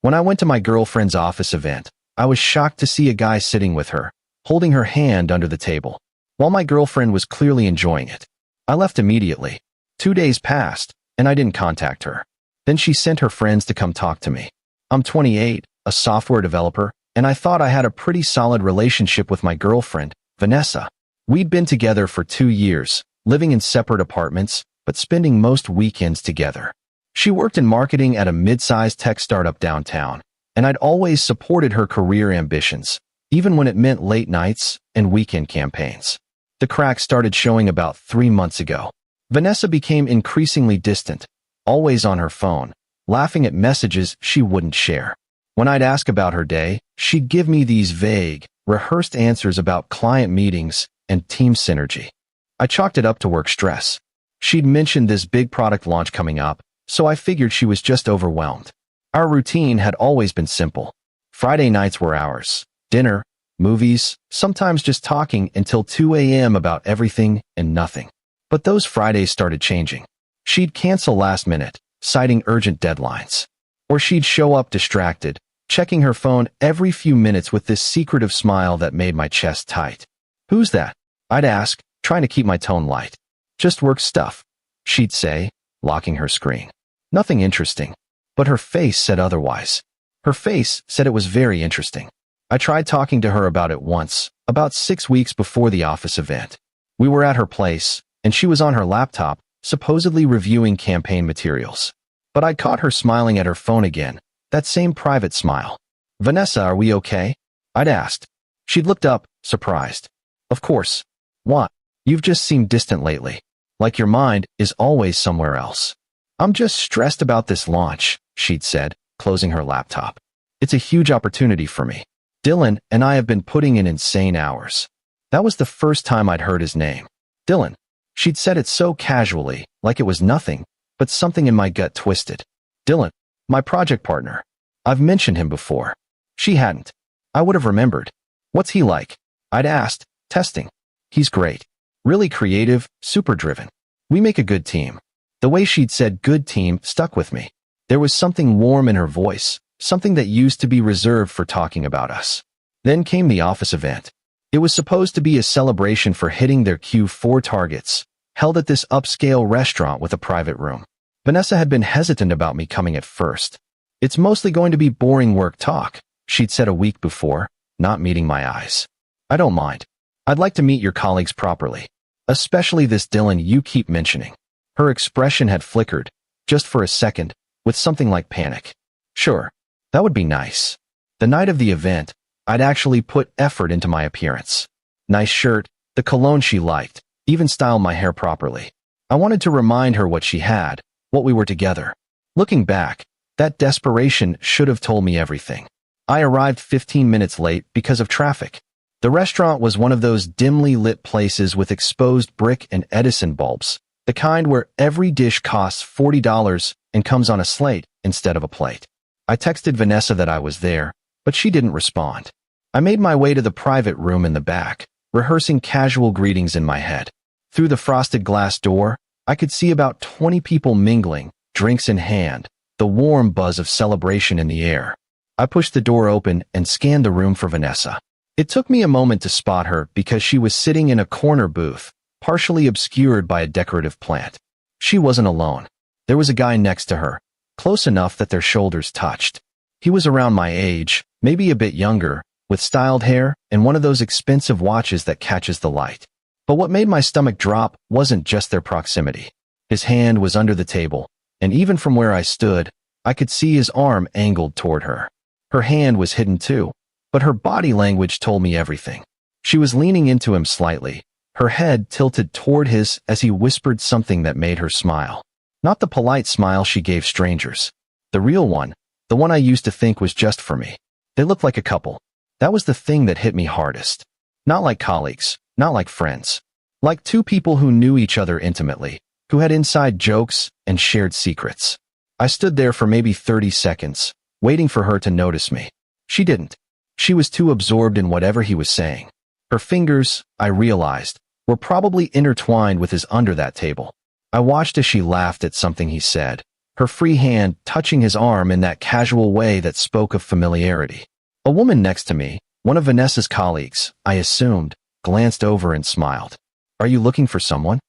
When I went to my girlfriend's office event, I was shocked to see a guy sitting with her, holding her hand under the table. While my girlfriend was clearly enjoying it, I left immediately. 2 days passed, and I didn't contact her. Then she sent her friends to come talk to me. I'm 28, a software developer, and I thought I had a pretty solid relationship with my girlfriend, Vanessa. We'd been together for 2 years, living in separate apartments, but spending most weekends together. She worked in marketing at a mid-sized tech startup downtown, and I'd always supported her career ambitions, even when it meant late nights and weekend campaigns. The cracks started showing about 3 months ago. Vanessa became increasingly distant, always on her phone, laughing at messages she wouldn't share. When I'd ask about her day, she'd give me these vague, rehearsed answers about client meetings and team synergy. I chalked it up to work stress. She'd mentioned this big product launch coming up, so I figured she was just overwhelmed. Our routine had always been simple. Friday nights were ours. Dinner, movies, sometimes just talking until 2 a.m. about everything and nothing. But those Fridays started changing. She'd cancel last minute, citing urgent deadlines. Or she'd show up distracted, checking her phone every few minutes with this secretive smile that made my chest tight. "Who's that?" I'd ask, trying to keep my tone light. "Just work stuff," she'd say, locking her screen. Nothing interesting. But her face said otherwise. Her face said it was very interesting. I tried talking to her about it once, about 6 weeks before the office event. We were at her place, and she was on her laptop, supposedly reviewing campaign materials. But I caught her smiling at her phone again, that same private smile. "Vanessa, are we okay?" I'd asked. She'd looked up, surprised. "Of course. What? You've just seemed distant lately. Like your mind is always somewhere else." "I'm just stressed about this launch," she'd said, closing her laptop. "It's a huge opportunity for me. Dylan and I have been putting in insane hours." That was the first time I'd heard his name. Dylan. She'd said it so casually, like it was nothing, but something in my gut twisted. "Dylan, my project partner. I've mentioned him before." She hadn't. I would have remembered. "What's he like?" I'd asked, testing. "He's great. Really creative, super driven. We make a good team." The way she'd said good team stuck with me. There was something warm in her voice, something that used to be reserved for talking about us. Then came the office event. It was supposed to be a celebration for hitting their Q4 targets, held at this upscale restaurant with a private room. Vanessa had been hesitant about me coming at first. "It's mostly going to be boring work talk," she'd said a week before, not meeting my eyes. "I don't mind. I'd like to meet your colleagues properly. Especially this Dylan you keep mentioning." Her expression had flickered, just for a second, with something like panic. "Sure, that would be nice." The night of the event, I'd actually put effort into my appearance. Nice shirt, the cologne she liked, even styled my hair properly. I wanted to remind her what she had, what we were together. Looking back, that desperation should have told me everything. I arrived 15 minutes late because of traffic. The restaurant was one of those dimly lit places with exposed brick and Edison bulbs, the kind where every dish costs $40 and comes on a slate instead of a plate. I texted Vanessa that I was there, but she didn't respond. I made my way to the private room in the back, rehearsing casual greetings in my head. Through the frosted glass door, I could see about 20 people mingling, drinks in hand, the warm buzz of celebration in the air. I pushed the door open and scanned the room for Vanessa. It took me a moment to spot her because she was sitting in a corner booth, partially obscured by a decorative plant. She wasn't alone. There was a guy next to her, close enough that their shoulders touched. He was around my age, maybe a bit younger, with styled hair and one of those expensive watches that catches the light. But what made my stomach drop wasn't just their proximity. His hand was under the table, and even from where I stood, I could see his arm angled toward her. Her hand was hidden too, but her body language told me everything. She was leaning into him slightly, her head tilted toward his as he whispered something that made her smile. Not the polite smile she gave strangers. The real one, the one I used to think was just for me. They looked like a couple. That was the thing that hit me hardest. Not like colleagues, not like friends. Like two people who knew each other intimately, who had inside jokes and shared secrets. I stood there for maybe 30 seconds, waiting for her to notice me. She didn't. She was too absorbed in whatever he was saying. Her fingers, I realized, were probably intertwined with his under that table. I watched as she laughed at something he said, her free hand touching his arm in that casual way that spoke of familiarity. A woman next to me, one of Vanessa's colleagues, I assumed, glanced over and smiled. "Are you looking for someone?"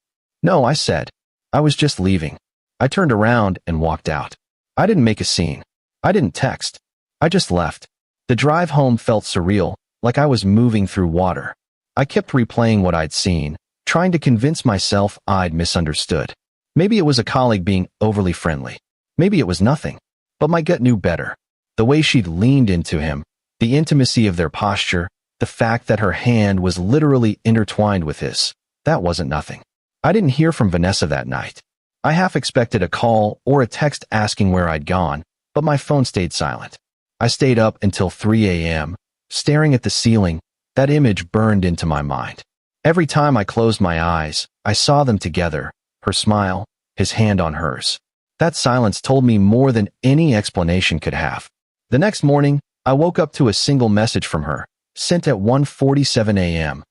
"No," I said. "I was just leaving." I turned around and walked out. I didn't make a scene. I didn't text. I just left. The drive home felt surreal, like I was moving through water. I kept replaying what I'd seen, trying to convince myself I'd misunderstood. Maybe it was a colleague being overly friendly. Maybe it was nothing. But my gut knew better. The way she'd leaned into him, the intimacy of their posture, the fact that her hand was literally intertwined with his, that wasn't nothing. I didn't hear from Vanessa that night. I half expected a call or a text asking where I'd gone, but my phone stayed silent. I stayed up until 3 a.m., staring at the ceiling. That image burned into my mind. Every time I closed my eyes, I saw them together, her smile, his hand on hers. That silence told me more than any explanation could have. The next morning, I woke up to a single message from her, sent at 1:47 a.m.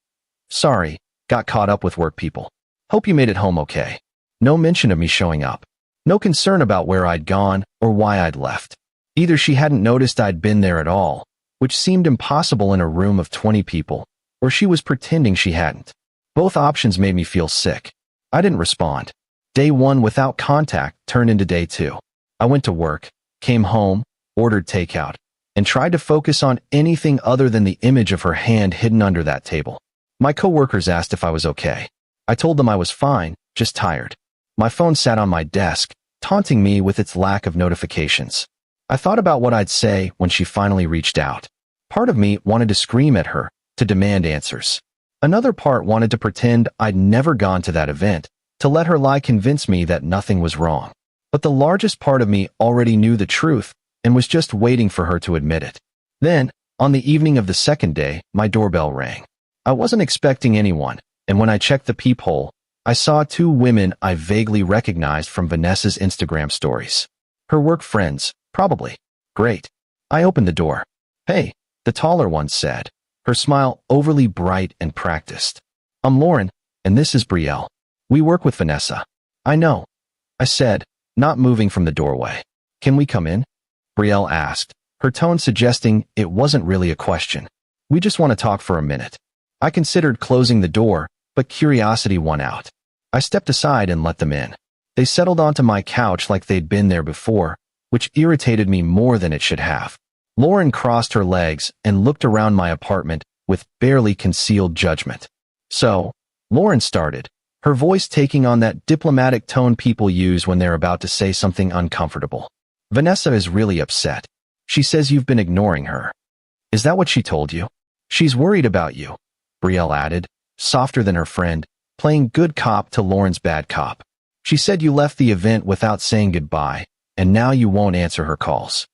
"Sorry, got caught up with work people. Hope you made it home okay." No mention of me showing up. No concern about where I'd gone or why I'd left. Either she hadn't noticed I'd been there at all, which seemed impossible in a room of 20 people, or she was pretending she hadn't. Both options made me feel sick. I didn't respond. Day 1 without contact turned into day 2. I went to work, came home, ordered takeout, and tried to focus on anything other than the image of her hand hidden under that table. My coworkers asked if I was okay. I told them I was fine, just tired. My phone sat on my desk, taunting me with its lack of notifications. I thought about what I'd say when she finally reached out. Part of me wanted to scream at her, to demand answers. Another part wanted to pretend I'd never gone to that event, to let her lie convince me that nothing was wrong. But the largest part of me already knew the truth and was just waiting for her to admit it. Then, on the evening of the second day, my doorbell rang. I wasn't expecting anyone, and when I checked the peephole, I saw 2 women I vaguely recognized from Vanessa's Instagram stories. Her work friends, probably. Great. I opened the door. "Hey," the taller one said, her smile overly bright and practiced. "I'm Lauren, and this is Brielle. We work with Vanessa." "I know," I said, not moving from the doorway. "Can we come in?" Brielle asked, her tone suggesting it wasn't really a question. "We just want to talk for a minute." I considered closing the door, but curiosity won out. I stepped aside and let them in. They settled onto my couch like they'd been there before, which irritated me more than it should have. Lauren crossed her legs and looked around my apartment with barely concealed judgment. "So," Lauren started, her voice taking on that diplomatic tone people use when they're about to say something uncomfortable. "Vanessa is really upset. She says you've been ignoring her." "Is that what she told you?" "She's worried about you," Brielle added, softer than her friend, playing good cop to Lauren's bad cop. "She said you left the event without saying goodbye, and now you won't answer her calls."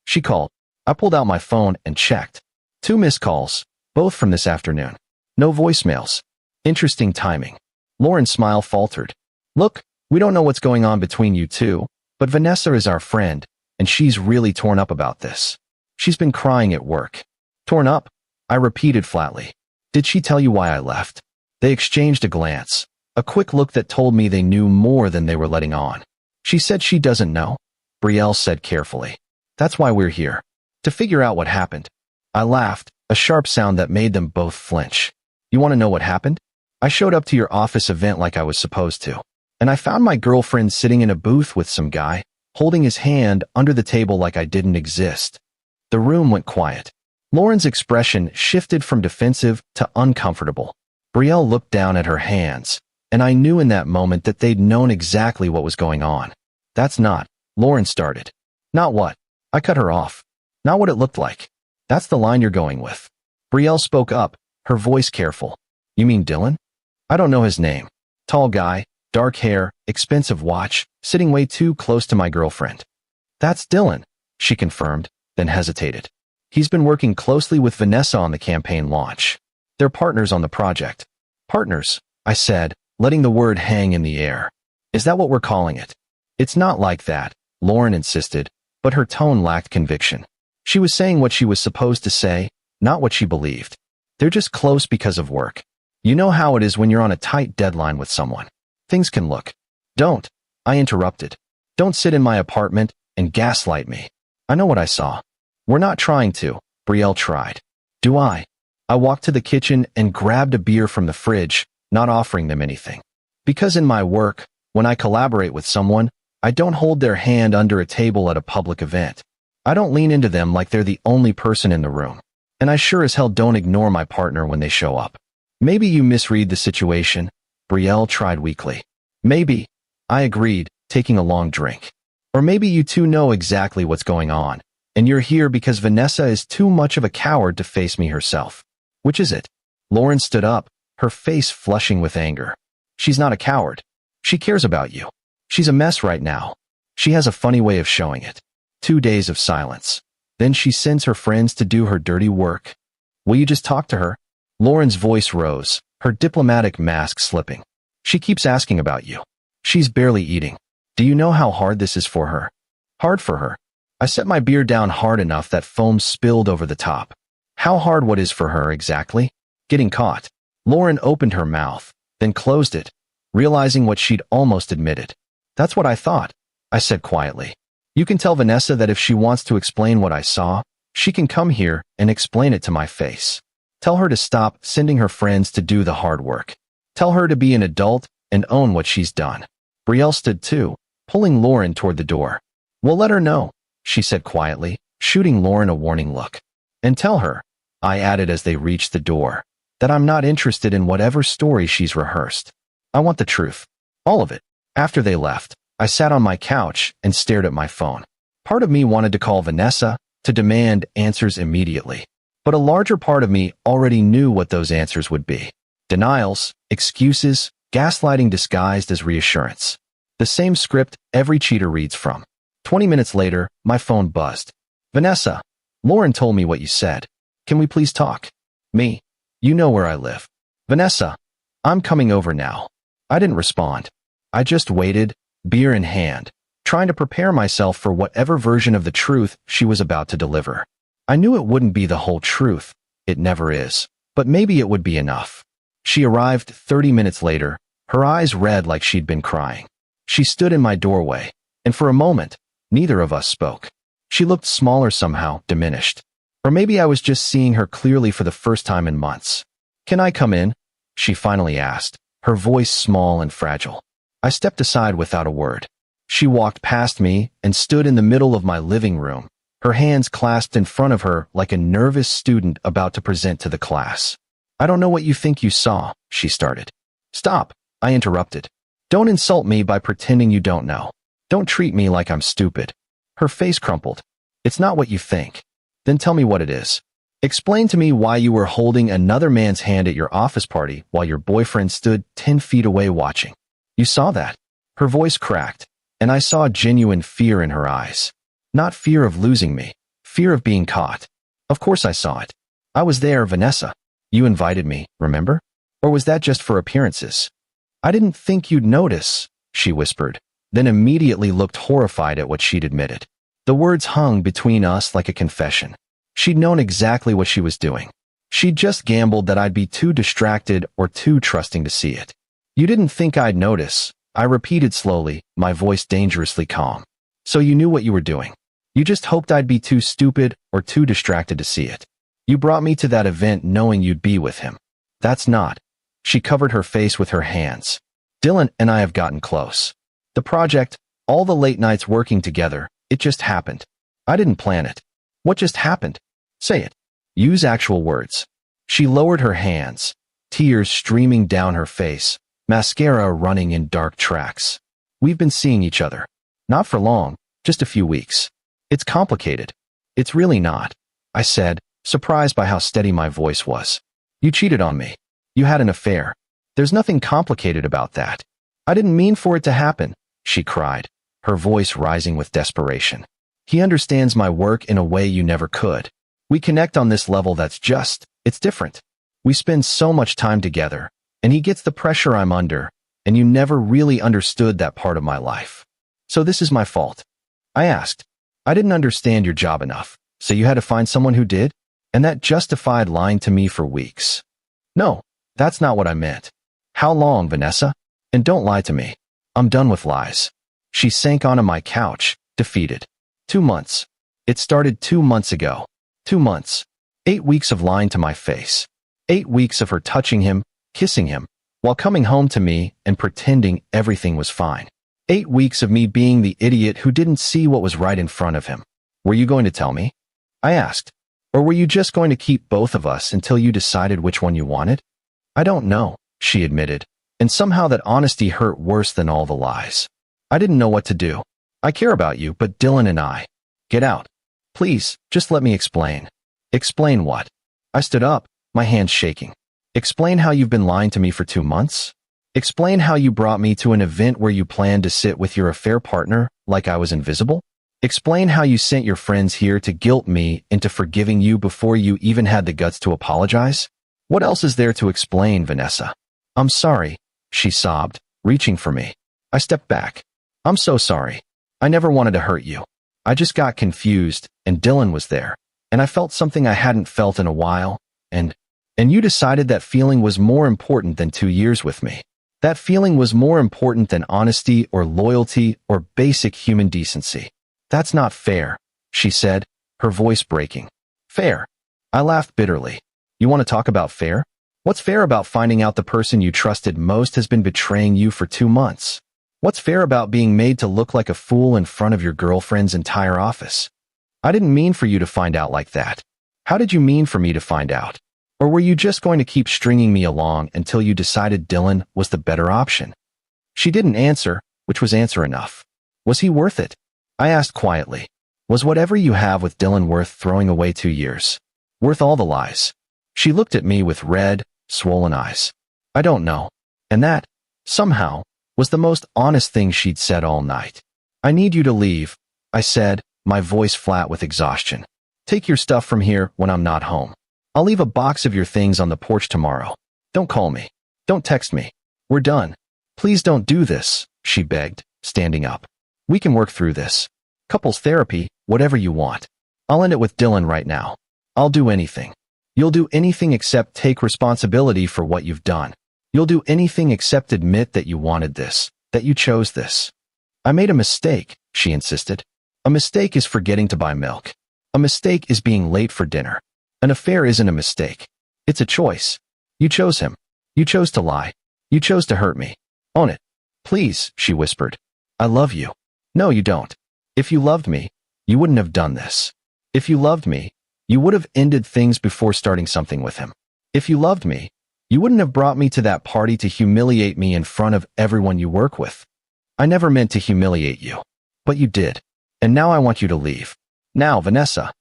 "She called." I pulled out my phone and checked. 2 missed calls, both from this afternoon. No voicemails. Interesting timing. Lauren's smile faltered. "Look, we don't know what's going on between you two, but Vanessa is our friend, and she's really torn up about this. She's been crying at work." "Torn up?" I repeated flatly. "Did she tell you why I left?" They exchanged a glance, a quick look that told me they knew more than they were letting on. "She said she doesn't know," Brielle said carefully. "That's why we're here. To figure out what happened." I laughed, a sharp sound that made them both flinch. "You want to know what happened? I showed up to your office event like I was supposed to, and I found my girlfriend sitting in a booth with some guy, holding his hand under the table like I didn't exist." The room went quiet. Lauren's expression shifted from defensive to uncomfortable. Brielle looked down at her hands, and I knew in that moment that they'd known exactly what was going on. "That's not," Lauren started. "Not what?" I cut her off. "Not what it looked like. That's the line you're going with." Brielle spoke up, her voice careful. "You mean Dylan?" "I don't know his name. Tall guy, dark hair, expensive watch, sitting way too close to my girlfriend." "That's Dylan," she confirmed, then hesitated. "He's been working closely with Vanessa on the campaign launch. They're partners on the project." "Partners," I said, letting the word hang in the air. "Is that what we're calling it?" "It's not like that," Lauren insisted, but her tone lacked conviction. She was saying what she was supposed to say, not what she believed. "They're just close because of work. You know how it is when you're on a tight deadline with someone. Things can look." "Don't," I interrupted. Don't sit in my apartment and gaslight me. I know what I saw. We're not trying to, Brielle tried. Do I? I walked to the kitchen and grabbed a beer from the fridge, not offering them anything. Because in my work, when I collaborate with someone, I don't hold their hand under a table at a public event. I don't lean into them like they're the only person in the room. And I sure as hell don't ignore my partner when they show up. Maybe you misread the situation, Brielle tried weakly. Maybe, I agreed, taking a long drink. Or maybe you two know exactly what's going on, and you're here because Vanessa is too much of a coward to face me herself. Which is it? Lauren stood up, her face flushing with anger. She's not a coward. She cares about you. She's a mess right now. She has a funny way of showing it. 2 days of silence. Then she sends her friends to do her dirty work. Will you just talk to her? Lauren's voice rose, her diplomatic mask slipping. She keeps asking about you. She's barely eating. Do you know how hard this is for her? Hard for her. I set my beer down hard enough that foam spilled over the top. How hard what is for her exactly? Getting caught. Lauren opened her mouth, then closed it, realizing what she'd almost admitted. That's what I thought, I said quietly. You can tell Vanessa that if she wants to explain what I saw, she can come here and explain it to my face. Tell her to stop sending her friends to do the hard work. Tell her to be an adult and own what she's done. Brielle stood too, pulling Lauren toward the door. We'll let her know, she said quietly, shooting Lauren a warning look. And tell her, I added as they reached the door, that I'm not interested in whatever story she's rehearsed. I want the truth. All of it. After they left, I sat on my couch and stared at my phone. Part of me wanted to call Vanessa to demand answers immediately. But a larger part of me already knew what those answers would be. Denials, excuses, gaslighting disguised as reassurance. The same script every cheater reads from. 20 minutes later, my phone buzzed. Vanessa, Lauren told me what you said. Can we please talk? Me. You know where I live. Vanessa, I'm coming over now. I didn't respond. I just waited, beer in hand, trying to prepare myself for whatever version of the truth she was about to deliver. I knew it wouldn't be the whole truth. It never is. But maybe it would be enough. She arrived 30 minutes later, her eyes red like she'd been crying. She stood in my doorway, and for a moment, neither of us spoke. She looked smaller somehow, diminished. Or maybe I was just seeing her clearly for the first time in months. Can I come in? She finally asked, her voice small and fragile. I stepped aside without a word. She walked past me and stood in the middle of my living room, her hands clasped in front of her like a nervous student about to present to the class. I don't know what you think you saw, she started. Stop, I interrupted. Don't insult me by pretending you don't know. Don't treat me like I'm stupid. Her face crumpled. It's not what you think. Then tell me what it is. Explain to me why you were holding another man's hand at your office party while your boyfriend stood 10 feet away watching. You saw that. Her voice cracked, and I saw genuine fear in her eyes. Not fear of losing me, fear of being caught. Of course I saw it. I was there, Vanessa. You invited me, remember? Or was that just for appearances? I didn't think you'd notice, she whispered, then immediately looked horrified at what she'd admitted. The words hung between us like a confession. She'd known exactly what she was doing. She'd just gambled that I'd be too distracted or too trusting to see it. You didn't think I'd notice, I repeated slowly, my voice dangerously calm. So you knew what you were doing. You just hoped I'd be too stupid or too distracted to see it. You brought me to that event knowing you'd be with him. That's not. She covered her face with her hands. Dylan and I have gotten close. The project, all the late nights working together, it just happened. I didn't plan it. What just happened? Say it. Use actual words. She lowered her hands, tears streaming down her face, mascara running in dark tracks. We've been seeing each other. Not for long, just a few weeks. It's complicated. It's really not, I said, surprised by how steady my voice was. You cheated on me. You had an affair. There's nothing complicated about that. I didn't mean for it to happen, she cried, her voice rising with desperation. He understands my work in a way you never could. We connect on this level that's it's different. We spend so much time together, and he gets the pressure I'm under, and you never really understood that part of my life. So this is my fault. I asked. I didn't understand your job enough, so you had to find someone who did? And that justified lying to me for weeks. No, that's not what I meant. How long, Vanessa? And don't lie to me. I'm done with lies. She sank onto my couch, defeated. 2 months. It started 2 months ago. 2 months. 8 weeks of lying to my face. 8 weeks of her touching him, kissing him, while coming home to me and pretending everything was fine. 8 weeks of me being the idiot who didn't see what was right in front of him. Were you going to tell me? I asked. Or were you just going to keep both of us until you decided which one you wanted? I don't know, she admitted, and somehow that honesty hurt worse than all the lies. I didn't know what to do. I care about you, but Dylan and I. Get out. Please, just let me explain. Explain what? I stood up, my hands shaking. Explain how you've been lying to me for 2 months? Explain how you brought me to an event where you planned to sit with your affair partner like I was invisible? Explain how you sent your friends here to guilt me into forgiving you before you even had the guts to apologize? What else is there to explain, Vanessa? I'm sorry, she sobbed, reaching for me. I stepped back. I'm so sorry. I never wanted to hurt you. I just got confused, and Dylan was there, and I felt something I hadn't felt in a while, and you decided that feeling was more important than 2 years with me. That feeling was more important than honesty or loyalty or basic human decency. That's not fair, she said, her voice breaking. Fair. I laughed bitterly. You want to talk about fair? What's fair about finding out the person you trusted most has been betraying you for 2 months? What's fair about being made to look like a fool in front of your girlfriend's entire office? I didn't mean for you to find out like that. How did you mean for me to find out? Or were you just going to keep stringing me along until you decided Dylan was the better option? She didn't answer, which was answer enough. Was he worth it? I asked quietly. Was whatever you have with Dylan worth throwing away 2 years? Worth all the lies? She looked at me with red, swollen eyes. I don't know. And that, somehow, was the most honest thing she'd said all night. I need you to leave, I said, my voice flat with exhaustion. Take your stuff from here when I'm not home. I'll leave a box of your things on the porch tomorrow. Don't call me. Don't text me. We're done. Please don't do this, she begged, standing up. We can work through this. Couples therapy, whatever you want. I'll end it with Dylan right now. I'll do anything. You'll do anything except take responsibility for what you've done. You'll do anything except admit that you wanted this, that you chose this. I made a mistake, she insisted. A mistake is forgetting to buy milk. A mistake is being late for dinner. An affair isn't a mistake. It's a choice. You chose him. You chose to lie. You chose to hurt me. Own it. Please, she whispered. I love you. No, you don't. If you loved me, you wouldn't have done this. If you loved me, you would have ended things before starting something with him. If you loved me, you wouldn't have brought me to that party to humiliate me in front of everyone you work with. I never meant to humiliate you. But you did. And now I want you to leave. Now, Vanessa.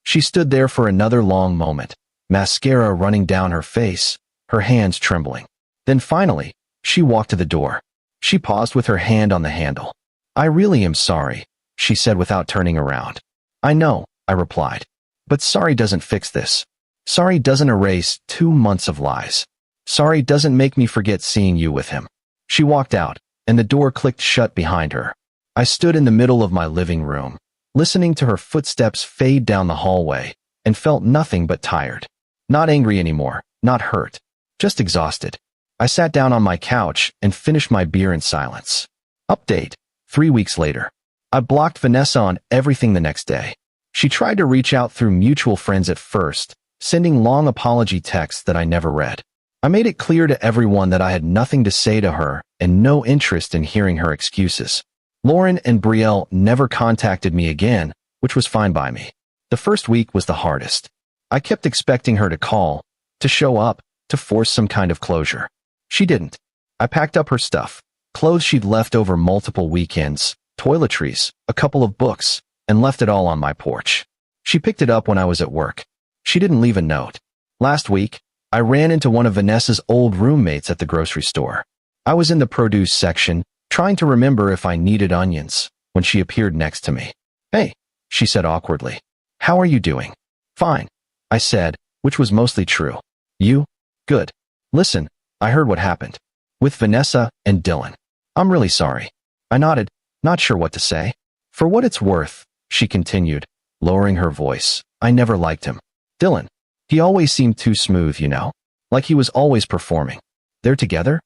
She stood there for another long moment, mascara running down her face, her hands trembling. Then finally, she walked to the door. She paused with her hand on the handle. I really am sorry, she said without turning around. I know, I replied. But sorry doesn't fix this. Sorry doesn't erase 2 months of lies. Sorry doesn't make me forget seeing you with him. She walked out, and the door clicked shut behind her. I stood in the middle of my living room, listening to her footsteps fade down the hallway, and felt nothing but tired. Not angry anymore, not hurt, just exhausted. I sat down on my couch and finished my beer in silence. Update. 3 weeks later. I blocked Vanessa on everything the next day. She tried to reach out through mutual friends at first, sending long apology texts that I never read. I made it clear to everyone that I had nothing to say to her and no interest in hearing her excuses. Lauren and Brielle never contacted me again, which was fine by me. The first week was the hardest. I kept expecting her to call, to show up, to force some kind of closure. She didn't. I packed up her stuff, clothes she'd left over multiple weekends, toiletries, a couple of books, and left it all on my porch. She picked it up when I was at work. She didn't leave a note. Last week, I ran into one of Vanessa's old roommates at the grocery store. I was in the produce section, trying to remember if I needed onions, when she appeared next to me. Hey, she said awkwardly. How are you doing? Fine, I said, which was mostly true. You? Good. Listen, I heard what happened. With Vanessa and Dylan. I'm really sorry. I nodded, not sure what to say. For what it's worth, she continued, lowering her voice, I never liked him. Dylan. He always seemed too smooth, you know? Like he was always performing. They're together?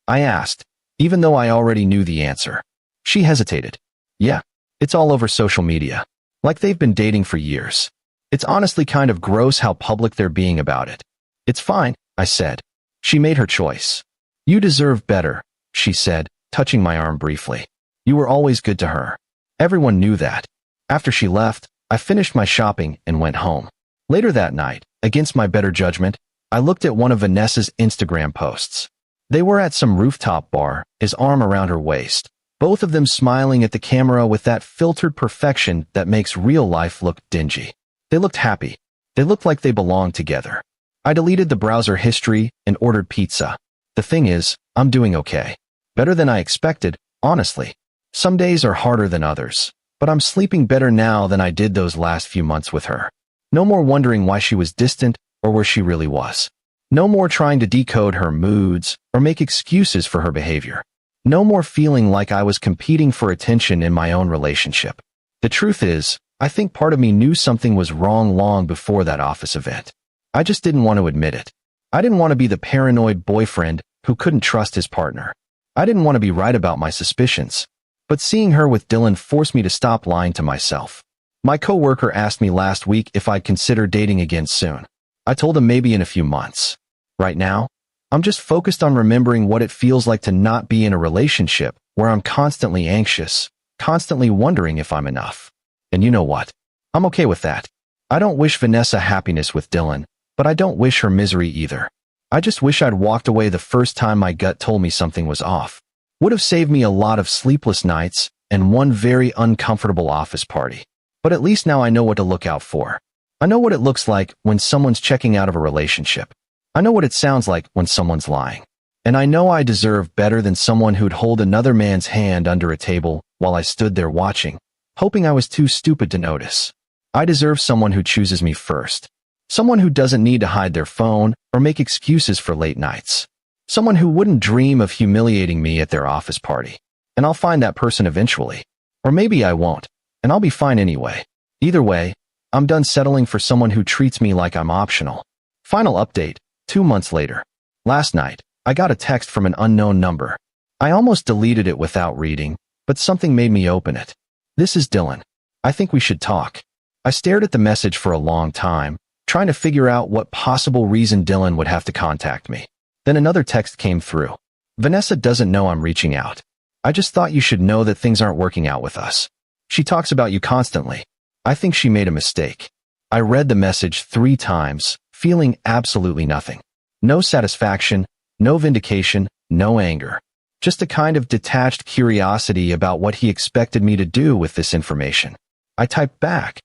I asked, even though I already knew the answer. She hesitated. Yeah, it's all over social media. Like they've been dating for years. It's honestly kind of gross how public they're being about it. It's fine, I said. She made her choice. You deserve better, she said, touching my arm briefly. You were always good to her. Everyone knew that. After she left, I finished my shopping and went home. Later that night, against my better judgment, I looked at one of Vanessa's Instagram posts. They were at some rooftop bar, his arm around her waist, both of them smiling at the camera with that filtered perfection that makes real life look dingy. They looked happy. They looked like they belonged together. I deleted the browser history and ordered pizza. The thing is, I'm doing okay. Better than I expected, honestly. Some days are harder than others, but I'm sleeping better now than I did those last few months with her. No more wondering why she was distant or where she really was. No more trying to decode her moods or make excuses for her behavior. No more feeling like I was competing for attention in my own relationship. The truth is, I think part of me knew something was wrong long before that office event. I just didn't want to admit it. I didn't want to be the paranoid boyfriend who couldn't trust his partner. I didn't want to be right about my suspicions. But seeing her with Dylan forced me to stop lying to myself. My coworker asked me last week if I'd consider dating again soon. I told him maybe in a few months. Right now, I'm just focused on remembering what it feels like to not be in a relationship where I'm constantly anxious, constantly wondering if I'm enough. And you know what? I'm okay with that. I don't wish Vanessa happiness with Dylan, but I don't wish her misery either. I just wish I'd walked away the first time my gut told me something was off. Would have saved me a lot of sleepless nights and one very uncomfortable office party. But at least now I know what to look out for. I know what it looks like when someone's checking out of a relationship. I know what it sounds like when someone's lying. And I know I deserve better than someone who'd hold another man's hand under a table while I stood there watching, hoping I was too stupid to notice. I deserve someone who chooses me first. Someone who doesn't need to hide their phone or make excuses for late nights. Someone who wouldn't dream of humiliating me at their office party. And I'll find that person eventually. Or maybe I won't, and I'll be fine anyway. Either way, I'm done settling for someone who treats me like I'm optional. Final update, 2 months later. Last night, I got a text from an unknown number. I almost deleted it without reading, but something made me open it. This is Dylan. I think we should talk. I stared at the message for a long time, trying to figure out what possible reason Dylan would have to contact me. Then another text came through. Vanessa doesn't know I'm reaching out. I just thought you should know that things aren't working out with us. She talks about you constantly. I think she made a mistake. I read the message 3 times, feeling absolutely nothing. No satisfaction, no vindication, no anger. Just a kind of detached curiosity about what he expected me to do with this information. I typed back.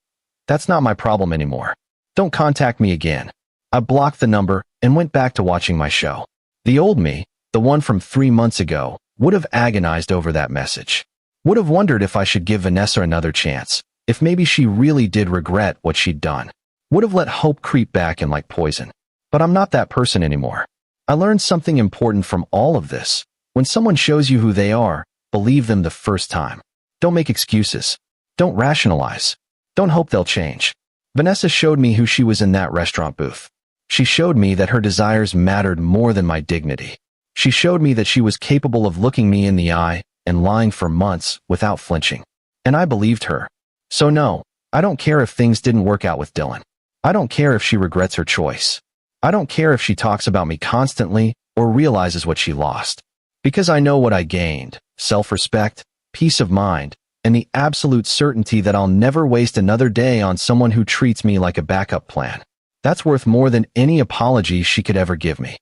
That's not my problem anymore. Don't contact me again. I blocked the number and went back to watching my show. The old me, the one from 3 months ago, would have agonized over that message. Would have wondered if I should give Vanessa another chance, if maybe she really did regret what she'd done. Would have let hope creep back in like poison. But I'm not that person anymore. I learned something important from all of this. When someone shows you who they are, believe them the first time. Don't make excuses. Don't rationalize. Don't hope they'll change. Vanessa showed me who she was in that restaurant booth. She showed me that her desires mattered more than my dignity. She showed me that she was capable of looking me in the eye and lying for months without flinching. And I believed her. So no, I don't care if things didn't work out with Dylan. I don't care if she regrets her choice. I don't care if she talks about me constantly or realizes what she lost. Because I know what I gained: self-respect, peace of mind, and the absolute certainty that I'll never waste another day on someone who treats me like a backup plan. That's worth more than any apology she could ever give me.